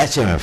HMF।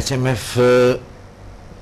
HMF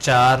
4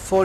4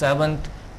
7th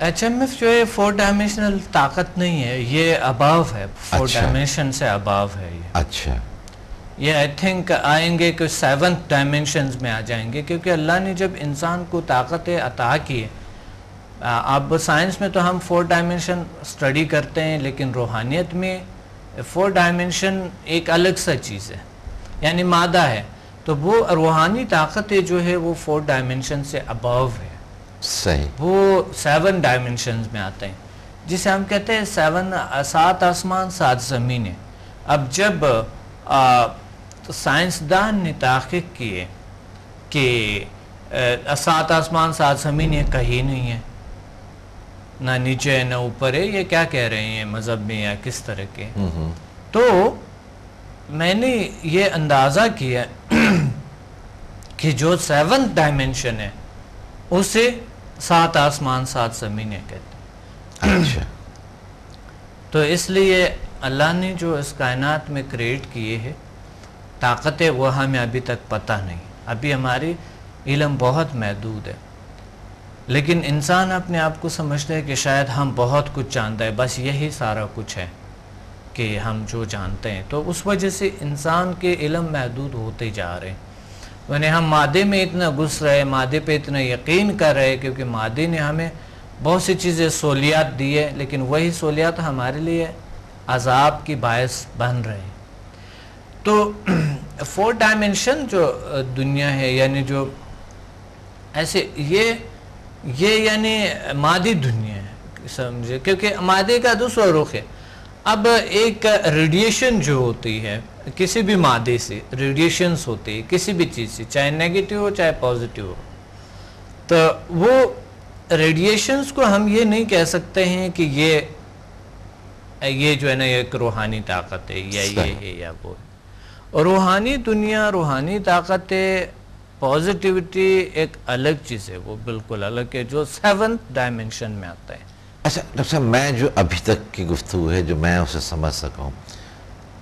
H M F جو ہے 4 dimensional طاقت نہیں ہے, یہ اباو ہے, 4 اچھا. ڈائمینشن سے اباو ہے یہ. اچھا, یہ آئی تھنک آئیں گے کہ 7 ڈائمینشنز میں آ جائیں گے, کیونکہ اللہ نے جب انسان کو طاقتیں عطا کی ہے. اب سائنس میں تو ہم 4 ڈائمینشن اسٹڈی کرتے ہیں, لیکن روحانیت میں 4 ڈائمینشن ایک الگ سا چیز ہے, یعنی مادہ ہے. تو وہ روحانی طاقتیں جو ہے وہ 4 ڈائمینشن سے اباو ہے, صحیح. وہ 7 ڈائمینشنز میں آتے ہیں, جسے ہم کہتے ہیں 7 آسمان 7 زمینیں. اب جب سائنسدان نے تحقیق کیے کہ 7 آسمان 7 زمینیں کہیں نہیں ہیں, نہ نیچے ہے نہ اوپر ہے, یہ کیا کہہ رہے ہیں مذہب میں یا کس طرح کے, تو میں نے یہ اندازہ کیا کہ جو 7 ڈائمینشن ہے اسے 7 آسمان 7 زمینیں کہتے ہیں. اچھا, تو اس لیے اللہ نے جو اس کائنات میں کریٹ کیے ہیں طاقتیں, وہ ہمیں ابھی تک پتہ نہیں, ابھی ہماری علم بہت محدود ہے. لیکن انسان اپنے آپ کو سمجھتا ہے کہ شاید ہم بہت کچھ جانتا ہے, بس یہی سارا کچھ ہے کہ ہم جو جانتے ہیں. تو اس وجہ سے انسان کے علم محدود ہوتے جا رہے ہیں. یعنی ہم مادے میں اتنا گھس رہے, مادے پہ اتنا یقین کر رہے, کیونکہ مادے نے ہمیں بہت سی چیزیں سہولیات دی ہے, لیکن وہی سہولیات ہمارے لیے عذاب کی باعث بن رہے ہیں. تو 4 ڈائمینشن جو دنیا ہے, یعنی جو ایسے یہ یعنی مادی دنیا ہے, سمجھے, کیونکہ مادے کا دوسرا رخ ہے. اب ایک ریڈیشن جو ہوتی ہے کسی بھی مادے سے, ریڈیشنز ہوتی ہے کسی بھی چیز سے, چاہے نیگیٹو ہو چاہے پازیٹیو ہو, تو وہ ریڈیشنز کو ہم یہ نہیں کہہ سکتے ہیں کہ یہ جو ہے نا ایک روحانی طاقت ہے یا یہ ہے یا وہ ہے. روحانی دنیا, روحانی طاقتیں, پازیٹیوٹی ایک الگ چیز ہے, وہ بالکل الگ ہے, جو 7 ڈائمینشن میں آتا ہے. اچھا ڈاکٹر صاحب, میں جو ابھی تک کی گفتگو ہے جو میں اسے سمجھ سکا ہوں,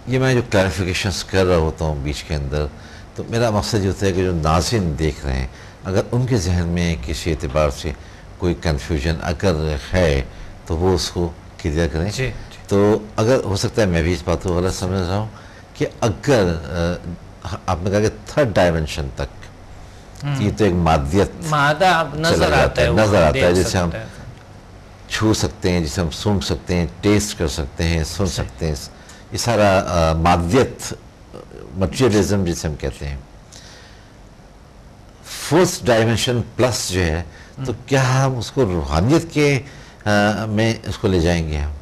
یہ میں جو کلیریفیکیشنز کر رہا ہوتا ہوں بیچ کے اندر, تو میرا مقصد یہ ہوتا ہے کہ جو ناظرین دیکھ رہے ہیں, اگر ان کے ذہن میں کسی اعتبار سے کوئی کنفیوژن اگر ہے تو وہ اس کو کلیئر کریں. تو اگر ہو سکتا ہے میں بھی اس بات کو غلط سمجھ رہا ہوں کہ اگر آپ نے کہا کہ 3rd ڈائمینشن تک, یہ تو ایک مادیت مادہ نظر آتا ہے جسے ہم چھو سکتے ہیں, جسے ہم سونگ سکتے ہیں, ٹیسٹ کر سکتے ہیں, سن سکتے ہیں, یہ سارا مادیت, مٹیریلزم جسے ہم کہتے ہیں. 4th ڈائمینشن پلس جو ہے, تو کیا ہم اس کو روحانیت کے میں اس کو لے جائیں گے ہم؟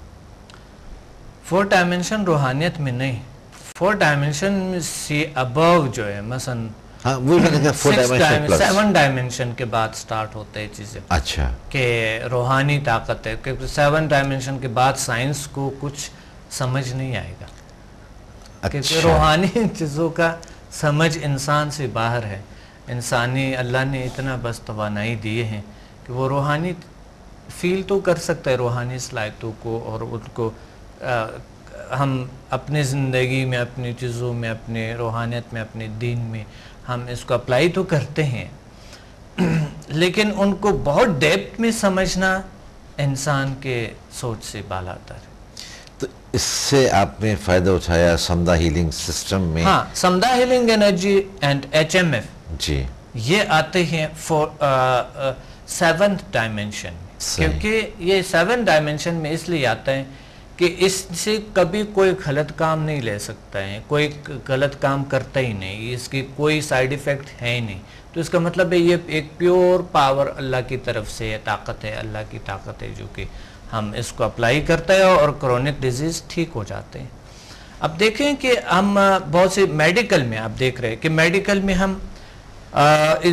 4 ڈائمینشن روحانیت میں نہیں, 4 ڈائمینشن سے ابو جو ہے, مثلا 7 ڈائمینشن کے بعد سٹارٹ ہوتے ہیں چیزیں. اچھا, کہ روحانی طاقت ہے, کیونکہ 7 ڈائمینشن کے بعد سائنس کو کچھ سمجھ نہیں آئے گا, کیونکہ روحانی چیزوں کا سمجھ انسان سے باہر ہے. انسانی اللہ نے اتنا بس توانائی دیے ہیں کہ وہ روحانی فیل تو کر سکتا ہے روحانی صلاحیتوں کو, اور ان کو ہم اپنے زندگی میں, اپنی چیزوں میں, اپنے روحانیت میں, اپنے دین میں ہم اس کو اپلائی تو کرتے ہیں, لیکن ان کو بہت ڈیپتھ میں سمجھنا انسان کے سوچ سے بالاتر ہے. تو اس سے آپ نے فائدہ اٹھایا سمدھا ہیلنگ سسٹم میں؟ ہاں, سمدھا healing energy and H M F, جی, یہ آتے ہیں 7th ڈائمینشن میں. کیونکہ یہ 7 ڈائمینشن میں اس لیے آتا ہے کہ اس سے کبھی کوئی غلط کام نہیں لے سکتا ہے, کوئی غلط کام کرتا ہی نہیں, اس کی کوئی سائیڈ ایفیکٹ ہے ہی نہیں. تو اس کا مطلب ہے یہ ایک پیور پاور اللہ کی طرف سے طاقت ہے, اللہ کی طاقت ہے, جو کہ ہم اس کو اپلائی کرتے ہیں اور کرونک ڈیزیز ٹھیک ہو جاتے ہیں. اب دیکھیں کہ ہم بہت سے میڈیکل میں آپ دیکھ رہے ہیں کہ میڈیکل میں ہم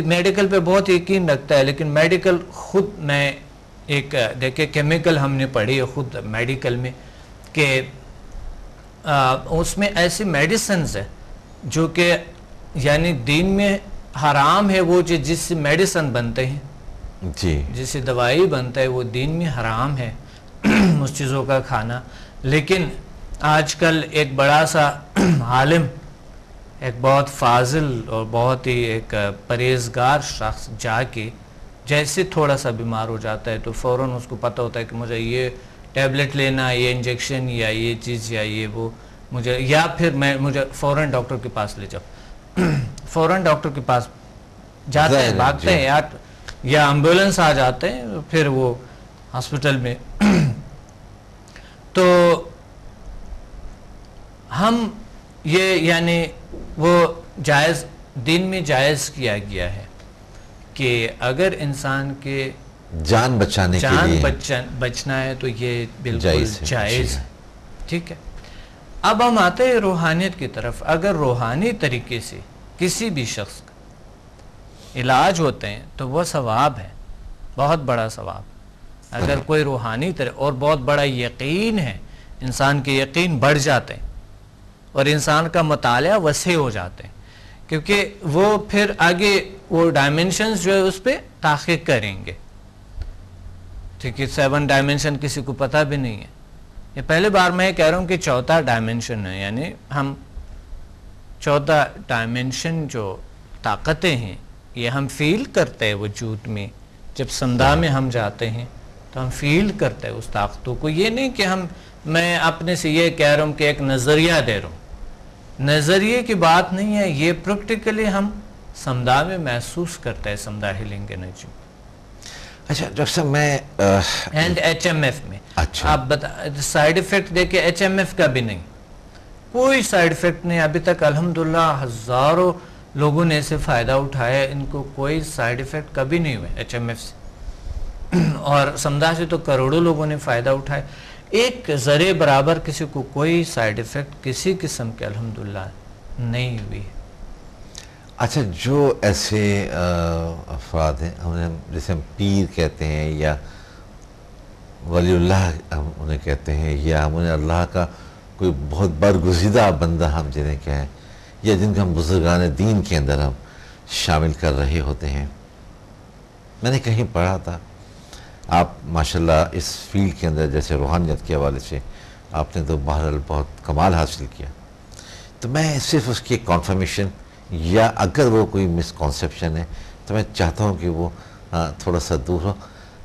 میڈیکل پہ بہت یقین رکھتا ہے, لیکن میڈیکل خود میں ایک دیکھیں کیمیکل ہم نے پڑھی ہے خود میڈیکل میں کہ اس میں ایسی میڈیسنز ہے جو کہ یعنی دین میں حرام ہے, وہ جس سے میڈیسن بنتے ہیں, جی, جس سے دوائی بنتا ہے, وہ دین میں حرام ہے اس چیزوں کا کھانا. لیکن آج کل ایک بڑا سا عالم, ایک بہت فاضل اور بہت ہی ایک پرہیزگار شخص جا کے جیسے تھوڑا سا بیمار ہو جاتا ہے تو فوراً اس کو پتہ ہوتا ہے کہ مجھے یہ ٹیبلٹ لینا، یہ انجیکشن یا یہ چیز یا یہ وہ مجھے، یا پھر مجھے فوراً ڈاکٹر کے پاس لے جاؤ، فوراً ڈاکٹر کے پاس جاتے ہیں، بھاگتے ہیں، یا ایمبولینس آ جاتے ہیں پھر وہ ہاسپٹل میں۔ تو ہم یہ یعنی وہ جائز، دین میں جائز کیا گیا ہے کہ اگر انسان کے جان بچانے کے لیے بچنا ہے تو یہ بالکل جائز ہے، ٹھیک ہے۔ اب ہم آتے ہیں روحانیت کی طرف۔ اگر روحانی طریقے سے کسی بھی شخص کا علاج ہوتے ہیں تو وہ ثواب ہے، بہت بڑا ثواب۔ اگر کوئی روحانی اور بہت بڑا یقین ہے، انسان کے یقین بڑھ جاتے ہیں اور انسان کا مطالعہ وسیع ہو جاتے ہیں، کیونکہ وہ پھر آگے وہ ڈائمنشنز جو ہے اس پہ تحقیق کریں گے، ٹھیک ہے۔ 7 ڈائمنشن کسی کو پتہ بھی نہیں ہے، یہ پہلے بار میں کہہ رہا ہوں کہ 4تھا ڈائمنشن ہے، یعنی ہم 14 ڈائمنشن جو طاقتیں ہیں یہ ہم فیل کرتے ہیں وجود میں، جب سمدھا میں ہم جاتے ہیں تو ہم فیل کرتے ہیں اس طاقتوں کو۔ یہ نہیں کہ میں اپنے سے یہ کہہ رہا ہوں کہ ایک نظریہ دے رہا ہوں، نظریے کی بات نہیں ہے، یہ پریکٹیکلی ہم سمدھا میں محسوس کرتے ہیں، سمدھا ہیلنگ انرجی۔ اچھا ڈاکٹر صاحب میں اینڈ ایچ ایم ایف میں آپ سائیڈ ایفیکٹ دیکھیں، ایچ ایم ایف کا بھی نہیں، کوئی سائیڈ ایفیکٹ نہیں ابھی تک، الحمدللہ ہزاروں لوگوں نے اسے فائدہ اٹھایا، ان کو کوئی سائیڈ ایفیکٹ کبھی نہیں ہوئے ایچ ایم ایف سے، اور سمدھا سے تو کروڑوں لوگوں نے فائدہ اٹھایا، ایک ذرے برابر کسی کو کوئی سائیڈ ایفیکٹ کسی قسم کے الحمدللہ نہیں ہوئی۔ اچھا جو ایسے افراد ہیں، جیسے ہم پیر کہتے ہیں یا ولی اللہ ہم انہیں کہتے ہیں، یا ہم انہیں اللہ کا کوئی بہت برگزیدہ بندہ ہم جنہیں کہیں، یا جن کو ہم بزرگان دین کے اندر ہم شامل کر رہے ہوتے ہیں، میں نے کہیں پڑھا تھا آپ ماشاءاللہ اس فیلڈ کے اندر جیسے روحانیت کے حوالے سے آپ نے تو بہرحال بہت کمال حاصل کیا، تو میں صرف اس کی کنفرمیشن یا اگر وہ کوئی مسکنسیپشن ہے تو میں چاہتا ہوں کہ وہ تھوڑا سا دور ہو۔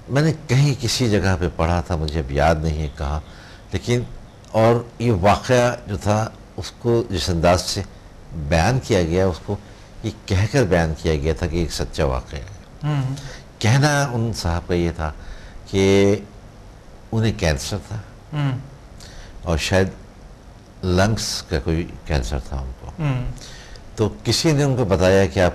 میں نے کہیں کسی جگہ پہ پڑھا تھا، مجھے اب یاد نہیں ہے کہاں، لیکن اور یہ واقعہ جو تھا اس کو جس انداز سے بیان کیا گیا، اس کو یہ کہہ کر بیان کیا گیا تھا کہ ایک سچا واقعہ ہے۔ کہنا ان صاحب کا یہ تھا کہ انہیں کینسر تھا، اور شاید لنگس کا کوئی کینسر تھا ان کو، تو کسی نے ان کو بتایا کہ آپ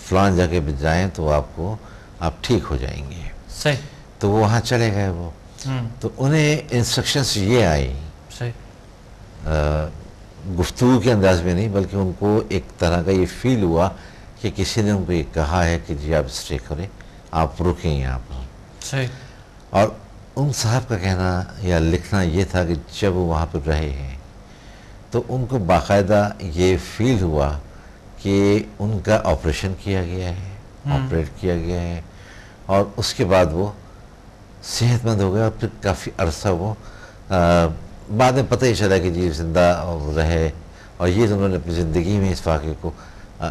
فلان جگہ پہ جائیں تو آپ ٹھیک ہو جائیں گے، صحیح، تو وہ وہاں چلے گئے، وہ تو انہیں انسٹرکشنز یہ آئی، گفتگو کے انداز میں نہیں بلکہ ان کو ایک طرح کا یہ فیل ہوا کہ کسی نے ان کو یہ کہا ہے کہ جی آپ اسٹے کریں، آپ رکیں یہاں پر، صحیح۔ اور ان صاحب کا کہنا یا لکھنا یہ تھا کہ جب وہ وہاں پر رہے ہیں تو ان کو باقاعدہ یہ فیل ہوا کہ ان کا آپریشن کیا گیا ہے، آپریٹ کیا گیا ہے، اور اس کے بعد وہ صحت مند ہو گئے، اور پھر کافی عرصہ وہ بعد میں پتہ ہی چلا کہ جی زندہ رہے، اور یہ انہوں نے اپنی زندگی میں اس واقعے کو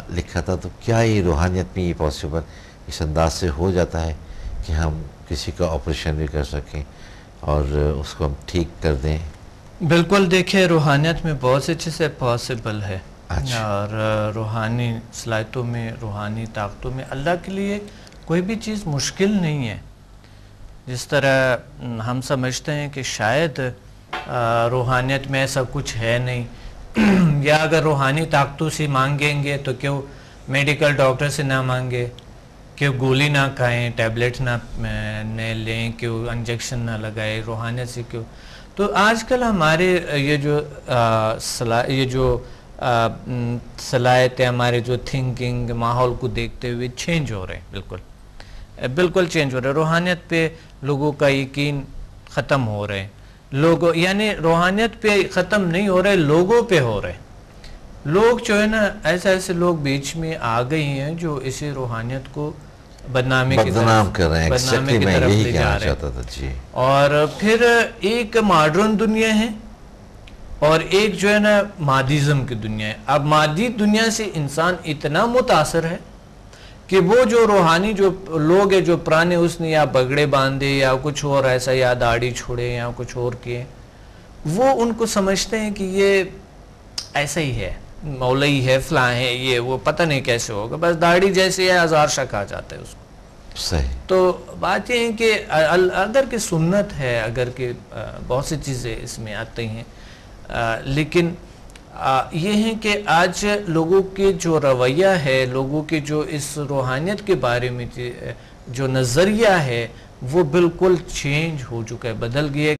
لکھا تھا۔ تو کیا یہ روحانیت میں یہ پاسبل اس انداز سے ہو جاتا ہے کہ ہم کسی کا آپریشن بھی کر سکیں اور اس کو ہم ٹھیک کر دیں؟ بالکل، دیکھیں روحانیت میں بہت سی چیزیں پاسبل ہے، اور روحانی صلاحیتوں میں، روحانی طاقتوں میں اللہ کے لیے کوئی بھی چیز مشکل نہیں ہے۔ جس طرح ہم سمجھتے ہیں کہ شاید روحانیت میں ایسا کچھ ہے نہیں، یا اگر روحانی طاقتوں سے مانگیں گے تو کیوں میڈیکل ڈاکٹر سے نہ مانگے، کیوں گولی نہ کھائیں، ٹیبلٹ نہ لیں، کیوں انجیکشن نہ لگائیں، روحانیت سے کیوں؟ تو آج کل ہمارے یہ جو صلاحیتیں، ہمارے جو تھنکنگ ماحول کو دیکھتے ہوئے چینج ہو رہے ہیں، بالکل چینج ہو رہے ہیں، روحانیت پہ لوگوں کا یقین ختم ہو رہے ہیں، یعنی روحانیت پہ ختم نہیں ہو رہے، لوگوں پہ ہو رہے ہیں۔ لوگ جو ہے نا ایسے لوگ بیچ میں آ گئے ہیں جو اسی روحانیت کو بدنامی کی طرف لے جا رہے ہیں، اور پھر ایک ماڈرن دنیا ہے اور ایک جو ہے نا مادیزم کی دنیا ہے۔ اب مادی دنیا سے انسان اتنا متاثر ہے کہ وہ جو روحانی جو لوگ ہیں جو پرانے اس نے یا بگڑے باندھے یا کچھ اور ایسا یا داڑھی چھوڑے یا کچھ اور کیے، وہ ان کو سمجھتے ہیں کہ یہ ایسا ہی ہے، مولوی ہے، فلاں ہے، یہ وہ پتہ نہیں کیسے ہوگا، بس داڑھی جیسے ہے ہزار شک آ جاتا ہے اس کو. صحیح. تو بات یہ ہے کہ اگر کہ سنت ہے، اگر کہ بہت سی چیزیں اس میں آتی ہیں، لیکن یہ ہے کہ آج لوگوں کے جو رویہ ہے، لوگوں کے جو اس روحانیت کے بارے میں جو نظریہ ہے وہ بالکل چینج ہو چکا ہے، بدل گیا ہے.